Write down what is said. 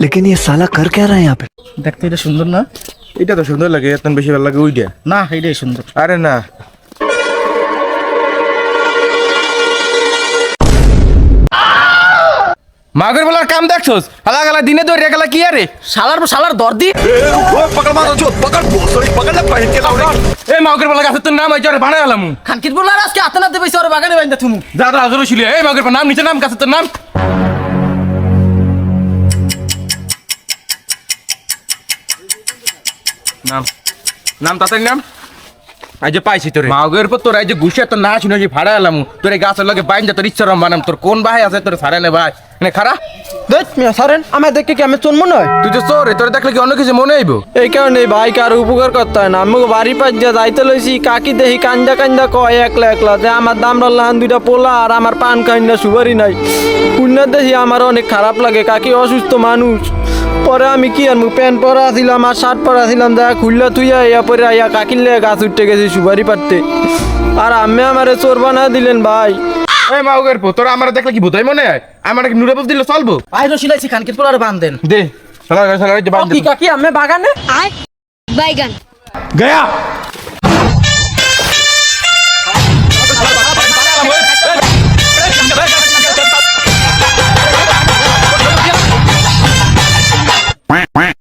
लेकिन ये साला कर क्या रहा है यहाँ पे? দেখতে এটা সুন্দর না? এটা তো সুন্দর লাগে, এত বেশি ভালো লাগে ওইটা। না এটাই সুন্দর। আরে না, মাগের বলার কাম দেখছস? হালা গালা দিনে ধরে গেলা কি আরে? শালার দর্দি। পকড় মারো চো, পকড় সরি পকড় না পাহিন কে লাউরে। এই মাগের বলা গাছে তোর নাম আইছরে বানাইলাম। খানকির বলার আজকে আতনা দেবেছ ওর বাগানে বাইন্দা থুমু। দাদা হাজর ছিল। এই মাগের নাম নিচে নাম গাছে তোর নাম। নাম নাম তাড়াতাড়ি নাম। আজ পাইছি তোরে মাগের পর তোর আজ গুছিয়ে তোর না শুনে যে ভাড়া এলাম তোর গাছের লগে বাইন যা তোর ইচ্ছারাম বানাম তোর কোন ভাই আছে তোর ছাড়া নে ভাই নে খারা দেখ মিয়া সারেন আমার দেখে কি আমি চোর মনে হয়? তুই তো চোর তোর দেখলে কি অন্য কিছু মনে আইব? এই কারণে ভাই কারো উপকার করতে হয় না। আমি বাড়ি পাশ দিয়ে যাইতে লইছি, কাকি দেখি কান্দা কান্দা কয় একলা একলা যে আমার দাম লাহান দুইটা পোলা আর আমার পান কান্দা সুপারি নাই। পুণ্যা দেখি আমার অনেক খারাপ লাগে, কাকি অসুস্থ মানুষ। পরে আমি কি আর প্যান্ট পরা ছিলাম আর শার্ট পরা ছিলাম, দেখা খুললা তুইয়া ইয়া পরে আইয়া কাকির লেগে গাছ উঠতে গেছি সুপারি পারতে। আর আমি আমারে চোর বানা দিলেন ভাই। এই মাগের পর তোর আমার দেখলে কি ভূতাই মনে হয়? আমার কি নুরাবস দিলে চলবো? ভাই রসিলাইছি খানকির বলার বান্ধেন। দে সালা সালা যে বান কি কাকি আমি বাগানে बैगन गया